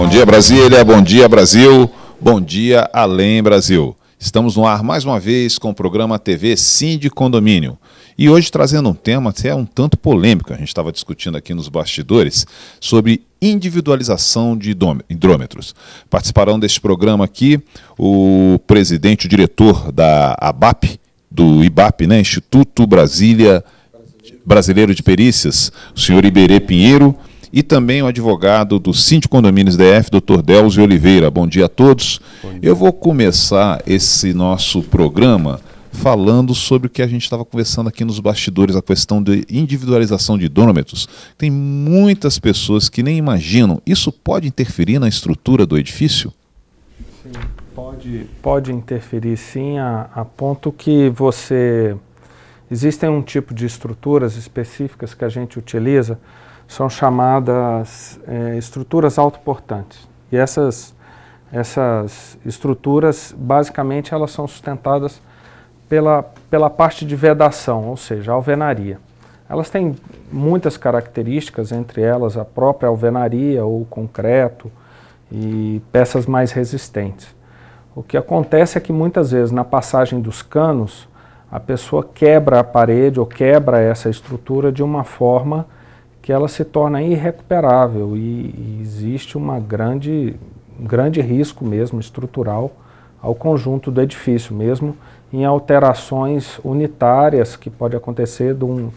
Bom dia, Brasília, bom dia, Brasil, bom dia, Além Brasil. Estamos no ar mais uma vez com o programa TV Síndico Condomínio. E hoje trazendo um tema até um tanto polêmico, a gente estava discutindo aqui nos bastidores, sobre individualização de hidrômetros. Participarão deste programa aqui o presidente, o diretor da ABAP, do IBAP, né, Instituto Brasileiro de Perícias, o senhor Iberê Pinheiro, e também o advogado do Síndico Condomínios DF, Dr. Delcio Oliveira. Bom dia a todos. Eu vou começar esse nosso programa falando sobre o que a gente estava conversando aqui nos bastidores, a questão de individualização de hidrômetros. Tem muitas pessoas que nem imaginam. Isso pode interferir na estrutura do edifício? Sim, pode interferir sim, a ponto que existem um tipo de estruturas específicas que a gente utiliza, são chamadas estruturas autoportantes. E essas estruturas, basicamente, elas são sustentadas pela parte de vedação, ou seja, a alvenaria. Elas têm muitas características, entre elas a própria alvenaria ou concreto e peças mais resistentes. O que acontece é que muitas vezes na passagem dos canos, a pessoa quebra a parede ou quebra essa estrutura de uma forma que ela se torna irrecuperável e existe um grande risco mesmo estrutural ao conjunto do edifício, mesmo em alterações unitárias que pode acontecer de um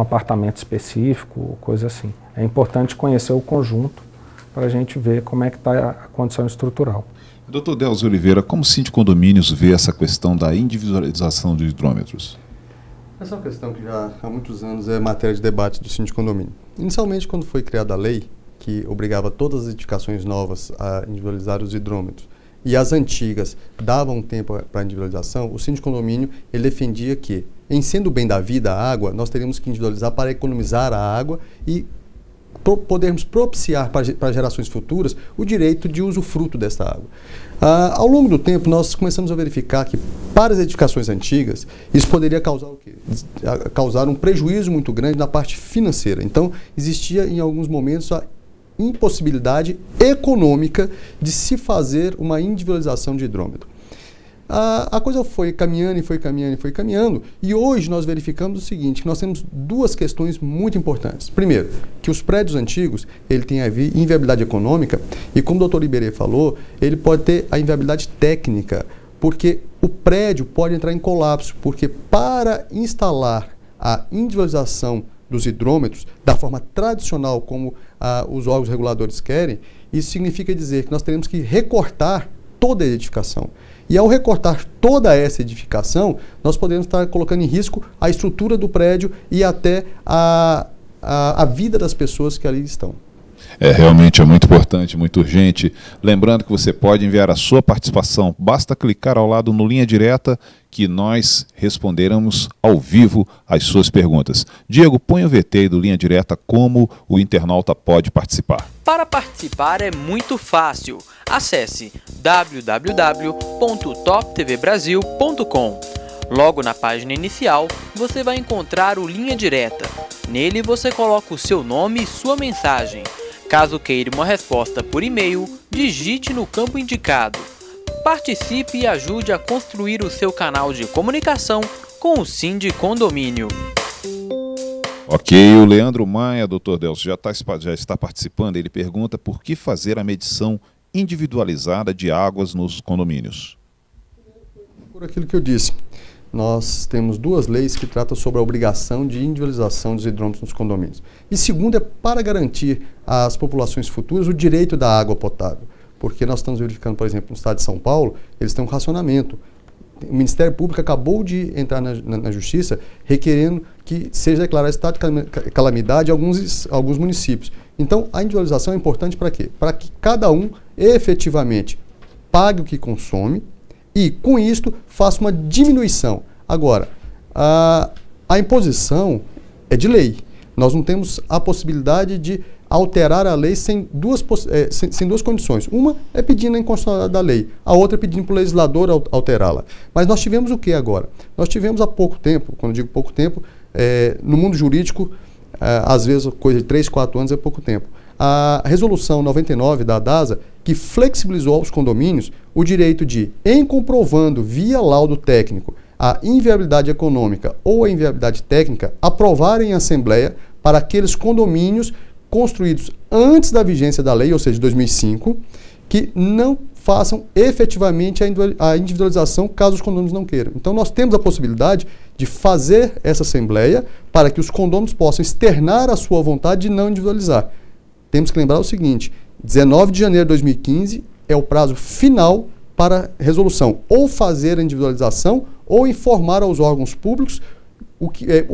apartamento específico, coisa assim. É importante conhecer o conjunto para a gente ver como é que está a condição estrutural. Dr. Delcio Oliveira, como o Síndico Condomínios vê essa questão da individualização de hidrômetros? Essa é uma questão que já há muitos anos é matéria de debate do Síndico Condomínio. Inicialmente, quando foi criada a lei, que obrigava todas as edificações novas a individualizar os hidrômetros, e as antigas davam tempo para a individualização, o Síndico Condomínio ele defendia que, em sendo o bem da vida a água, nós teríamos que individualizar para economizar a água e podermos propiciar para gerações futuras o direito de usufruto dessa água. Ao longo do tempo, nós começamos a verificar que, para as edificações antigas, isso poderia causar o quê? Causar um prejuízo muito grande na parte financeira. Então, existia em alguns momentos a impossibilidade econômica de se fazer uma individualização de hidrômetro. A coisa foi caminhando e foi caminhando e foi caminhando, e hoje nós verificamos o seguinte, que nós temos duas questões muito importantes. Primeiro, que os prédios antigos, ele tem a inviabilidade econômica, e como o doutor Iberê falou, ele pode ter a inviabilidade técnica, porque o prédio pode entrar em colapso, porque para instalar a individualização dos hidrômetros, da forma tradicional como os órgãos reguladores querem, isso significa dizer que nós teremos que recortar toda a edificação. E ao recortar toda essa edificação, nós podemos estar colocando em risco a estrutura do prédio e até a vida das pessoas que ali estão. Realmente é muito importante, muito urgente. Lembrando que você pode enviar a sua participação. Basta clicar ao lado no Linha Direta que nós responderemos ao vivo as suas perguntas. Diego, põe o VT aí do Linha Direta como o internauta pode participar. Para participar é muito fácil. Acesse www.toptvbrasil.com. Logo na página inicial, você vai encontrar o Linha Direta. Nele você coloca o seu nome e sua mensagem. Caso queira uma resposta por e-mail, digite no campo indicado. Participe e ajude a construir o seu canal de comunicação com o Síndico Condomínio. Ok, o Leandro Maia, doutor Delcio, já está participando. Ele pergunta por que fazer a medição individualizada de águas nos condomínios. Por aquilo que eu disse, nós temos duas leis que tratam sobre a obrigação de individualização dos hidrômetros nos condomínios. E segundo é para garantir às populações futuras o direito da água potável. Porque nós estamos verificando, por exemplo, no estado de São Paulo, eles têm um racionamento. O Ministério Público acabou de entrar na Justiça requerendo que seja declarado estado de calamidade em alguns municípios. Então, a individualização é importante para quê? Para que cada um efetivamente pague o que consome e, com isto, faça uma diminuição. Agora, a imposição é de lei. Nós não temos a possibilidade de alterar a lei sem duas condições. Uma é pedindo a inconstitucionalidade da lei, a outra é pedindo para o legislador alterá-la. Mas nós tivemos o que agora? Nós tivemos há pouco tempo, quando eu digo pouco tempo, no mundo jurídico, às vezes coisa de 3, 4 anos é pouco tempo, a resolução 99 da DASA, que flexibilizou aos condomínios o direito de, em comprovando via laudo técnico a inviabilidade econômica ou a inviabilidade técnica, aprovarem em assembleia para aqueles condomínios construídos antes da vigência da lei, ou seja, de 2005, que não façam efetivamente a individualização caso os condomínios não queiram. Então nós temos a possibilidade de fazer essa assembleia para que os condôminos possam externar a sua vontade de não individualizar. Temos que lembrar o seguinte, 19 de janeiro de 2015 é o prazo final para resolução, ou fazer a individualização ou informar aos órgãos públicos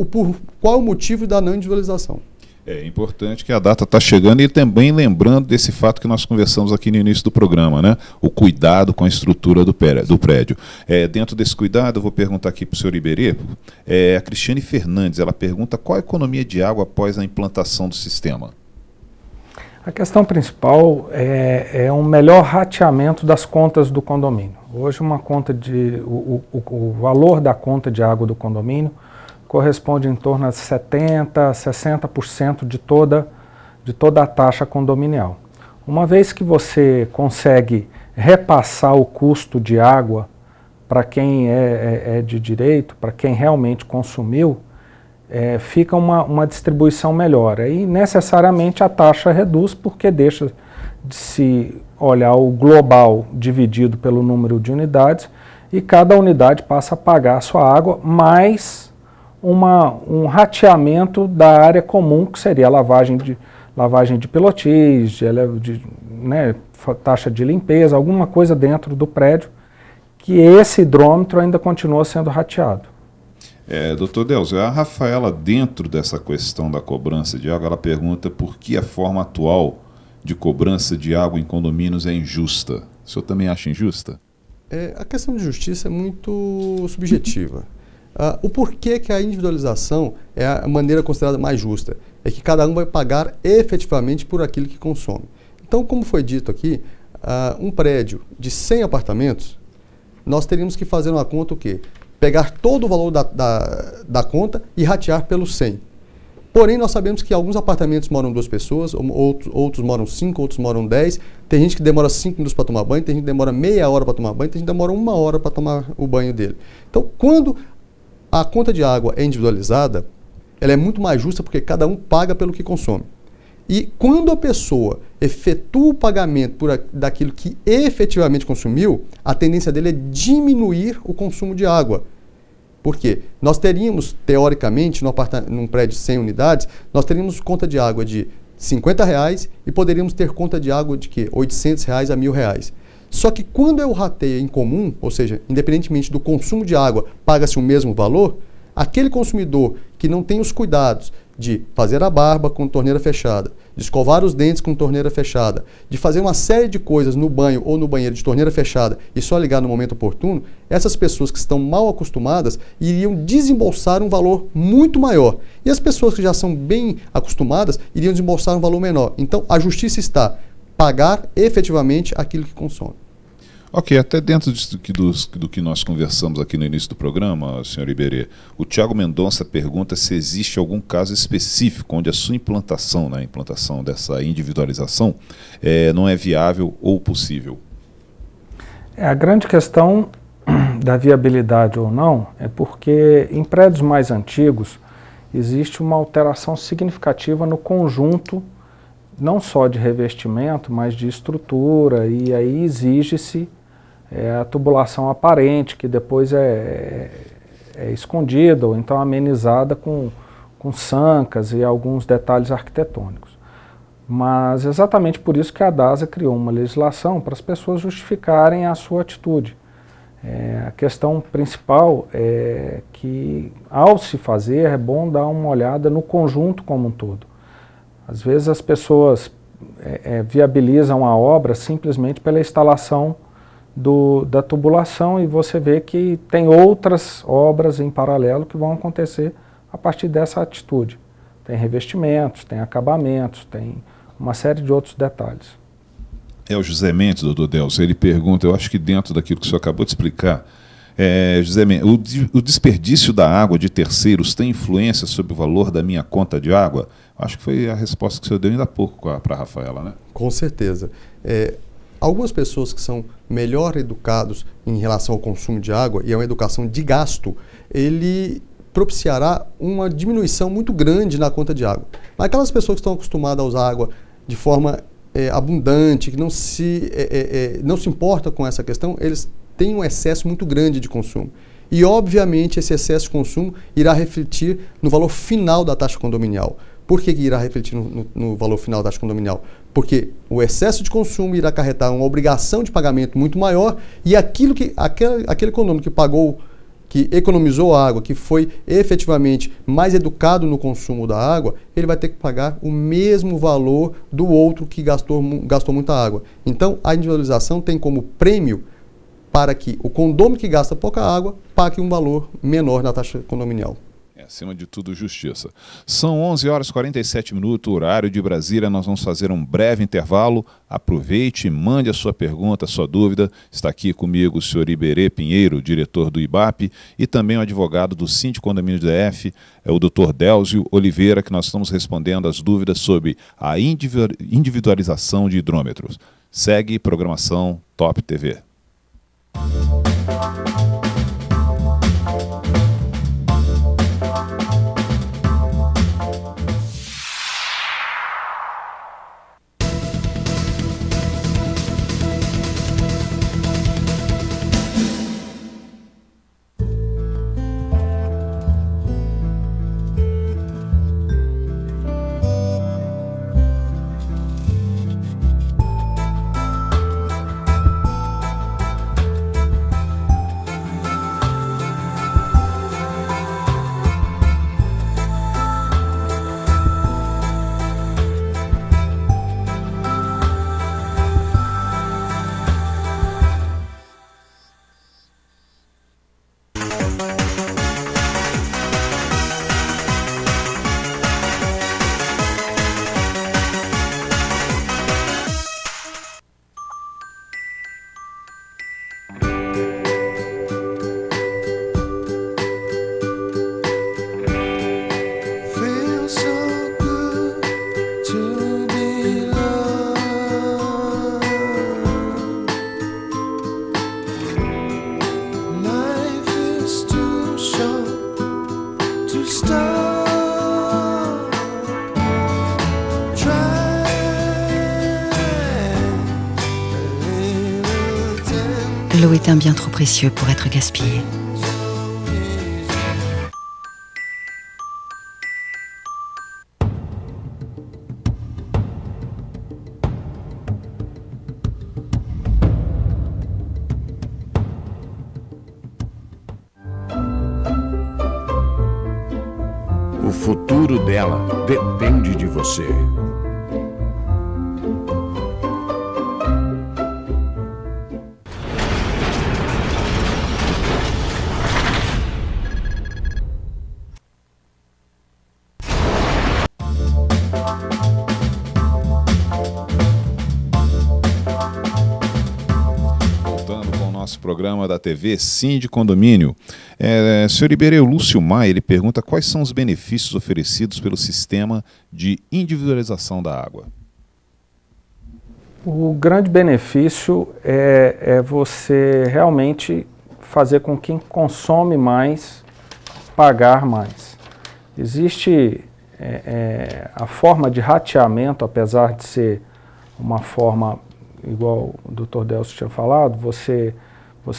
por qual o motivo da não individualização. É importante que a data está chegando e também lembrando desse fato que nós conversamos aqui no início do programa, né? O cuidado com a estrutura do prédio. Dentro desse cuidado, eu vou perguntar aqui para o senhor Iberê, a Cristiane Fernandes, ela pergunta qual a economia de água após a implantação do sistema? A questão principal é um melhor rateamento das contas do condomínio. Hoje o valor da conta de água do condomínio corresponde em torno a 70%, 60% de toda a taxa condominial. Uma vez que você consegue repassar o custo de água para quem é de direito, para quem realmente consumiu, fica uma distribuição melhor. Aí necessariamente a taxa reduz porque deixa de se olhar o global dividido pelo número de unidades e cada unidade passa a pagar a sua água mais um rateamento da área comum, que seria a lavagem de pilotis, taxa de limpeza, alguma coisa dentro do prédio, que esse hidrômetro ainda continua sendo rateado. Doutor Delcio, a Rafaela, dentro dessa questão da cobrança de água, ela pergunta por que a forma atual de cobrança de água em condomínios é injusta. O senhor também acha injusta? A questão de justiça é muito subjetiva. O porquê que a individualização é a maneira considerada mais justa? É que cada um vai pagar efetivamente por aquilo que consome. Então, como foi dito aqui, um prédio de 100 apartamentos, nós teríamos que fazer uma conta o quê? Pegar todo o valor da conta e ratear pelos 100. Porém, nós sabemos que alguns apartamentos moram 2 pessoas, outros moram 5, outros moram 10. Tem gente que demora 5 minutos para tomar banho, tem gente que demora meia hora para tomar banho, tem gente que demora 1 hora para tomar o banho dele. Então, quando a conta de água é individualizada, ela é muito mais justa porque cada um paga pelo que consome. E quando a pessoa efetua o pagamento daquilo que efetivamente consumiu, a tendência dele é diminuir o consumo de água. Por quê? Nós teríamos, teoricamente, num prédio de 100 unidades, nós teríamos conta de água de R$50 e poderíamos ter conta de água de R$800 a R$1.000. Só que quando eu rateio em comum, ou seja, independentemente do consumo de água, paga-se o mesmo valor, aquele consumidor que não tem os cuidados de fazer a barba com torneira fechada, de escovar os dentes com torneira fechada, de fazer uma série de coisas no banho ou no banheiro de torneira fechada e só ligar no momento oportuno, essas pessoas que estão mal acostumadas iriam desembolsar um valor muito maior. E as pessoas que já são bem acostumadas iriam desembolsar um valor menor. Então, a justiça está pagar efetivamente aquilo que consome. Ok, até dentro do que nós conversamos aqui no início do programa, senhor Iberê, o Tiago Mendonça pergunta se existe algum caso específico onde a sua implantação, a implantação dessa individualização, não é viável ou possível. A grande questão da viabilidade ou não é porque em prédios mais antigos existe uma alteração significativa no conjunto não só de revestimento, mas de estrutura, e aí exige-se a tubulação aparente, que depois é escondida ou então amenizada com sancas e alguns detalhes arquitetônicos. Mas exatamente por isso que a DASA criou uma legislação para as pessoas justificarem a sua atitude. A questão principal é que, ao se fazer, é bom dar uma olhada no conjunto como um todo. Às vezes as pessoas viabilizam a obra simplesmente pela instalação da tubulação e você vê que tem outras obras em paralelo que vão acontecer a partir dessa atitude. Tem revestimentos, tem acabamentos, tem uma série de outros detalhes. O José Mendes, doutor Delcio, ele pergunta, eu acho que dentro daquilo que o senhor acabou de explicar, José Mendes, o desperdício da água de terceiros tem influência sobre o valor da minha conta de água? Acho que foi a resposta que o senhor deu ainda há pouco para a Rafaela, né? Com certeza. Algumas pessoas que são melhor educados em relação ao consumo de água, e é uma educação de gasto, ele propiciará uma diminuição muito grande na conta de água. Mas aquelas pessoas que estão acostumadas a usar água de forma abundante, que não se importa com essa questão, eles têm um excesso muito grande de consumo. E, obviamente, esse excesso de consumo irá refletir no valor final da taxa condominial. Por que irá refletir no valor final da taxa condominial? Porque o excesso de consumo irá acarretar uma obrigação de pagamento muito maior e aquele condomínio que pagou, que economizou água, que foi efetivamente mais educado no consumo da água, ele vai ter que pagar o mesmo valor do outro que gastou muita água. Então, a individualização tem como prêmio para que o condômino que gasta pouca água pague um valor menor na taxa condominial. Acima de tudo, justiça. São 11h47, horário de Brasília. Nós vamos fazer um breve intervalo. Aproveite e mande a sua pergunta, a sua dúvida. Está aqui comigo o senhor Iberê Pinheiro, diretor do IBAP, e também o advogado do Síndico Condomínio DF, o Dr. Délcio Oliveira, que nós estamos respondendo as dúvidas sobre a individualização de hidrômetros. Segue programação Top TV. L'eau est un bien trop précieux pour être gaspillée. O futuro dela depende de você. Programa da TV Sim de Condomínio. Senhor Iberê, o Lúcio Maia, ele pergunta quais são os benefícios oferecidos pelo sistema de individualização da água. O grande benefício é você realmente fazer com que quem consome mais pagar mais. Existe a forma de rateamento, apesar de ser uma forma, igual o Dr. Délcio tinha falado, você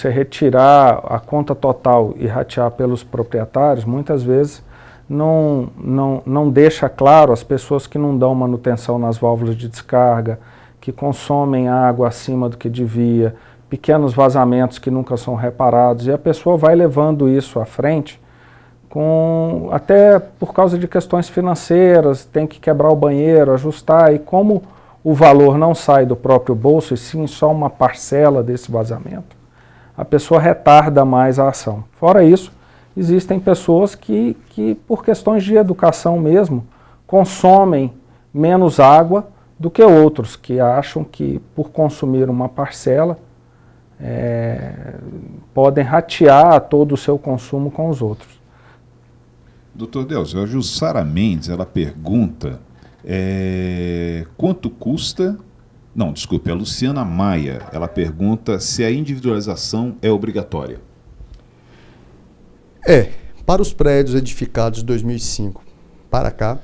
retirar a conta total e ratear pelos proprietários, muitas vezes não deixa claro as pessoas que não dão manutenção nas válvulas de descarga, que consomem água acima do que devia, pequenos vazamentos que nunca são reparados, e a pessoa vai levando isso à frente, até por causa de questões financeiras, tem que quebrar o banheiro, ajustar, e como o valor não sai do próprio bolso, e sim só uma parcela desse vazamento, a pessoa retarda mais a ação. Fora isso, existem pessoas que por questões de educação mesmo, consomem menos água do que outros, que acham que por consumir uma parcela, podem ratear todo o seu consumo com os outros. Doutor Delcio, a Jussara Mendes, ela pergunta quanto custa... Não, desculpe, a Luciana Maia, ela pergunta se a individualização é obrigatória. Para os prédios edificados de 2005 para cá,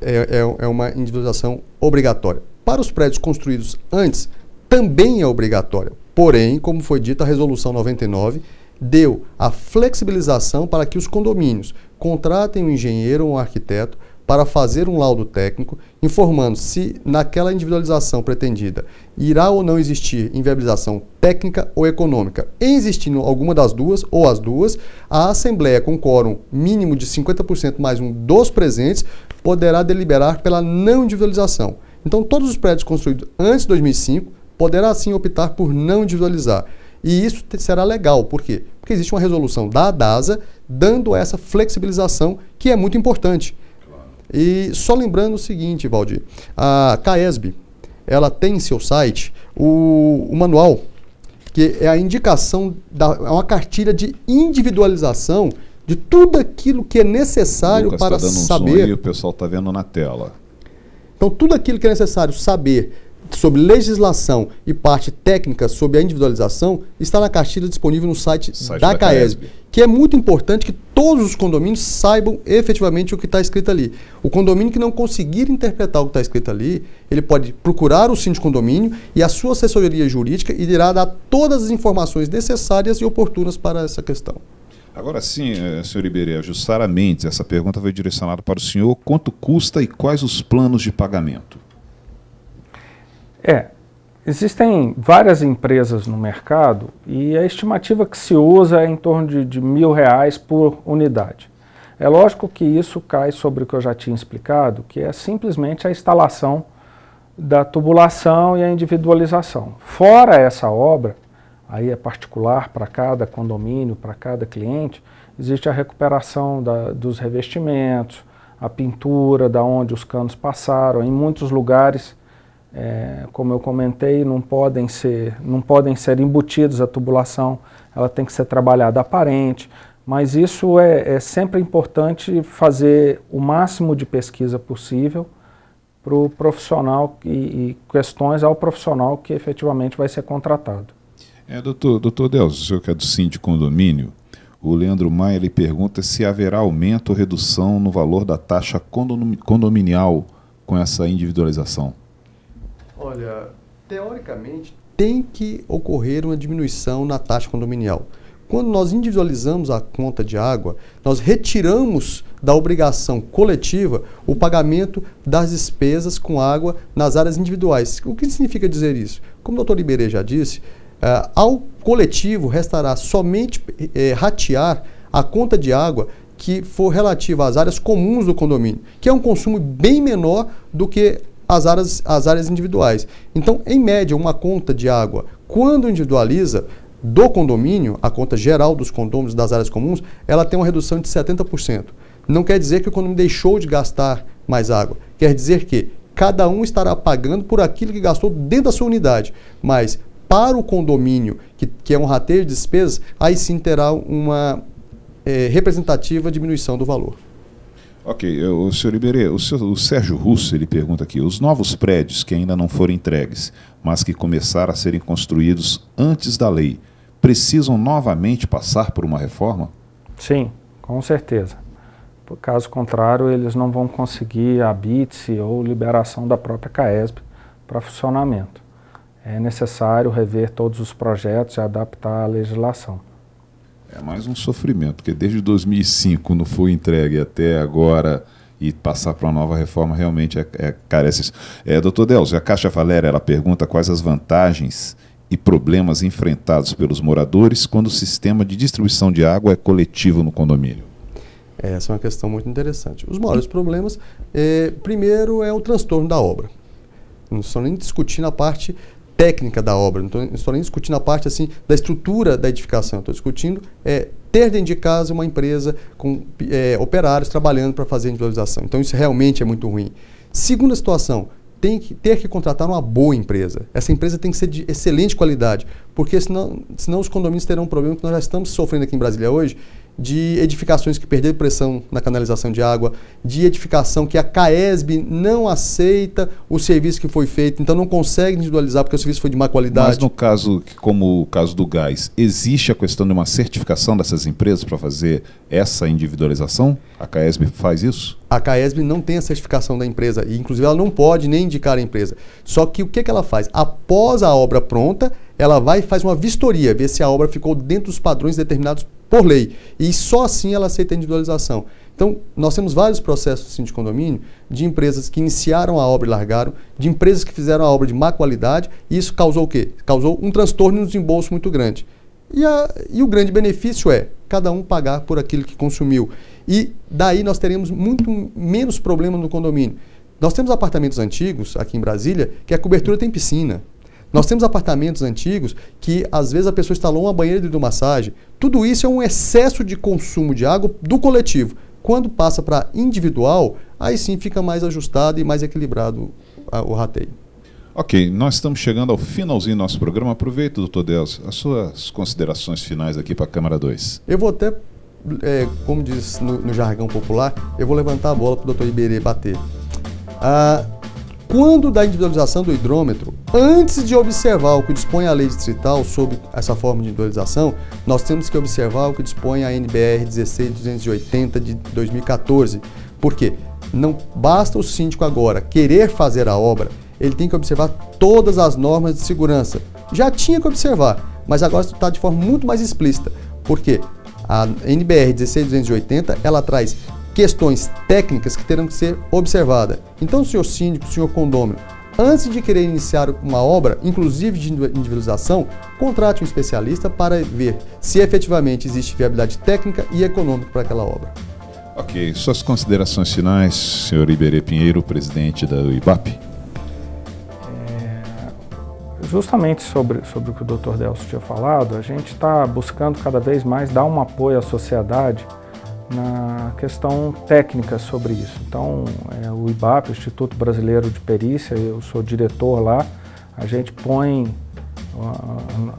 é uma individualização obrigatória. Para os prédios construídos antes, também é obrigatória. Porém, como foi dito, a Resolução 99 deu a flexibilização para que os condomínios contratem um engenheiro ou um arquiteto para fazer um laudo técnico, informando se naquela individualização pretendida irá ou não existir inviabilização técnica ou econômica. Em existindo alguma das duas ou as duas, a Assembleia, com quórum mínimo de 50% mais um dos presentes, poderá deliberar pela não individualização. Então, todos os prédios construídos antes de 2005 poderá sim optar por não individualizar. E isso será legal. Por quê? Porque existe uma resolução da ADASA dando essa flexibilização que é muito importante. E só lembrando o seguinte, Valdir, a CAESB, ela tem em seu site o manual, que é a indicação, é uma cartilha de individualização de tudo aquilo que é necessário Lucas para tá dando saber. Um som aí, o pessoal está vendo na tela. Então, tudo aquilo que é necessário saber sobre legislação e parte técnica sobre a individualização está na cartilha disponível no site da CAESB, que é muito importante que todos os condomínios saibam efetivamente o que está escrito ali. O condomínio que não conseguir interpretar o que está escrito ali, ele pode procurar o síndico de condomínio e a sua assessoria jurídica irá dar todas as informações necessárias e oportunas para essa questão. Agora sim, senhor Iberê, a Jussara Mendes, essa pergunta foi direcionada para o senhor. Quanto custa e quais os planos de pagamento? Existem várias empresas no mercado e a estimativa que se usa é em torno de R$1.000 por unidade. É lógico que isso cai sobre o que eu já tinha explicado, que é simplesmente a instalação da tubulação e a individualização. Fora essa obra, aí é particular para cada condomínio, para cada cliente, existe a recuperação dos revestimentos, a pintura, da onde os canos passaram. Em muitos lugares, como eu comentei, não podem ser embutidos a tubulação, ela tem que ser trabalhada aparente, mas isso é sempre importante fazer o máximo de pesquisa possível para o profissional e questões ao profissional que efetivamente vai ser contratado. Doutor Delcio, o senhor que é do Síndico de Condomínio, o Leandro Maia ele pergunta se haverá aumento ou redução no valor da taxa condominial com essa individualização. Olha, teoricamente tem que ocorrer uma diminuição na taxa condominial. Quando nós individualizamos a conta de água, nós retiramos da obrigação coletiva o pagamento das despesas com água nas áreas individuais. O que significa dizer isso? Como o doutor Iberê já disse, ao coletivo restará somente ratear a conta de água que for relativa às áreas comuns do condomínio, que é um consumo bem menor do que as áreas individuais. Então, em média, uma conta de água, quando individualiza do condomínio, a conta geral dos condôminos das áreas comuns, ela tem uma redução de 70%. Não quer dizer que o condomínio deixou de gastar mais água. Quer dizer que cada um estará pagando por aquilo que gastou dentro da sua unidade. Mas, para o condomínio, que é um rateio de despesas, aí sim terá uma representativa diminuição do valor. Ok, o senhor Iberê, o Sérgio Russo, ele pergunta aqui, os novos prédios que ainda não foram entregues, mas que começaram a serem construídos antes da lei, precisam novamente passar por uma reforma? Sim, com certeza. Por caso contrário, eles não vão conseguir a BITSE ou liberação da própria CAESB para funcionamento. É necessário rever todos os projetos e adaptar a legislação. É mais um sofrimento, porque desde 2005 não foi entregue até agora e passar para uma nova reforma realmente carece isso. Doutor Delcio, a Caixa Valéria ela pergunta quais as vantagens e problemas enfrentados pelos moradores quando o sistema de distribuição de água é coletivo no condomínio. Essa é uma questão muito interessante. Os maiores problemas, primeiro, é o transtorno da obra. Não estou nem discutindo a parte técnica da obra, não estou nem discutindo a parte assim, da estrutura da edificação, estou discutindo ter dentro de casa uma empresa com operários trabalhando para fazer a individualização. Então isso realmente é muito ruim. Segunda situação, ter que contratar uma boa empresa. Essa empresa tem que ser de excelente qualidade, porque senão os condomínios terão um problema que nós já estamos sofrendo aqui em Brasília hoje, de edificações que perderam pressão na canalização de água, de edificação que a CAESB não aceita o serviço que foi feito, então não consegue individualizar porque o serviço foi de má qualidade. Mas no caso, como o caso do gás, existe a questão de uma certificação dessas empresas para fazer essa individualização? A CAESB faz isso? A CAESB não tem a certificação da empresa e, inclusive, ela não pode nem indicar a empresa. Só que o que ela faz? Após a obra pronta, ela vai e faz uma vistoria, ver se a obra ficou dentro dos padrões determinados por lei. E só assim ela aceita a individualização. Então, nós temos vários processos de síndico de condomínio de empresas que iniciaram a obra e largaram, de empresas que fizeram a obra de má qualidade, e isso causou o quê? Causou um transtorno no desembolso muito grande. E o grande benefício é cada um pagar por aquilo que consumiu. E daí nós teremos muito menos problema no condomínio. Nós temos apartamentos antigos aqui em Brasília que a cobertura tem piscina. Nós temos apartamentos antigos que, às vezes, a pessoa instalou uma banheira de hidromassagem. Tudo isso é um excesso de consumo de água do coletivo. Quando passa para individual, aí sim fica mais ajustado e mais equilibrado o rateio. Ok, nós estamos chegando ao finalzinho do nosso programa. Aproveita, doutor Delcio, as suas considerações finais aqui para a Câmara 2. Eu vou até, como diz no jargão popular, eu vou levantar a bola para o doutor Iberê bater. Quando da individualização do hidrômetro, antes de observar o que dispõe a lei distrital sobre essa forma de individualização, nós temos que observar o que dispõe a NBR 16280 de 2014. Por quê? Não basta o síndico agora querer fazer a obra, ele tem que observar todas as normas de segurança. Já tinha que observar, mas agora está de forma muito mais explícita. Por quê? A NBR 16280, ela traz questões técnicas que terão que ser observadas. Então, senhor síndico, senhor condômino, antes de querer iniciar uma obra, inclusive de individualização, contrate um especialista para ver se efetivamente existe viabilidade técnica e econômica para aquela obra. Ok, suas considerações finais, senhor Iberê Pinheiro, presidente da IBAP. Justamente sobre o que o Dr. Delcio tinha falado, a gente está buscando cada vez mais dar um apoio à sociedade na questão técnica sobre isso. Então, o IBAP, o Instituto Brasileiro de Perícia, eu sou diretor lá, a gente põe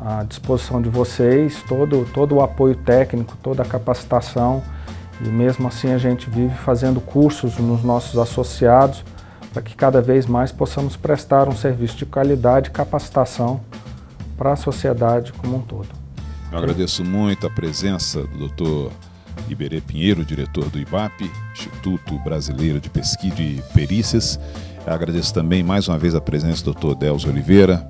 à disposição de vocês todo o apoio técnico, toda a capacitação, e mesmo assim a gente vive fazendo cursos nos nossos associados para que cada vez mais possamos prestar um serviço de qualidade e capacitação para a sociedade como um todo. Eu agradeço muito a presença do Dr. Iberê Pinheiro, diretor do IBAP, Instituto Brasileiro de Pesquisa e Perícias. Eu agradeço também mais uma vez a presença do Dr. Delcio Oliveira,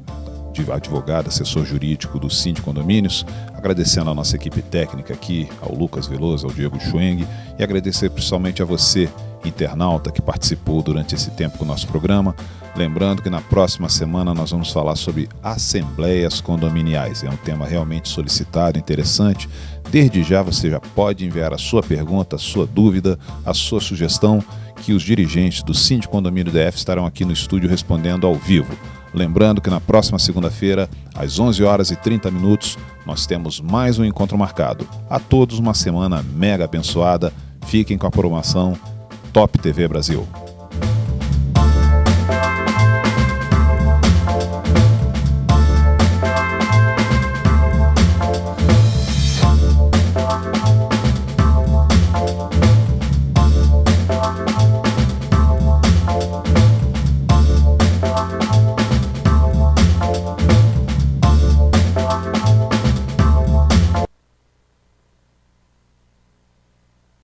advogado, assessor jurídico do Síndico Condomínios, agradecendo a nossa equipe técnica aqui, ao Lucas Veloso, ao Diego Schweng, e agradecer principalmente a você, internauta, que participou durante esse tempo com o nosso programa. Lembrando que na próxima semana nós vamos falar sobre assembleias condominiais. É um tema realmente solicitado, interessante. Desde já você já pode enviar a sua pergunta, a sua dúvida, a sua sugestão, que os dirigentes do Síndico Condomínio DF estarão aqui no estúdio respondendo ao vivo. Lembrando que na próxima segunda-feira, às 11h30, nós temos mais um encontro marcado. A todos uma semana mega abençoada. Fiquem com a programação Top TV Brasil.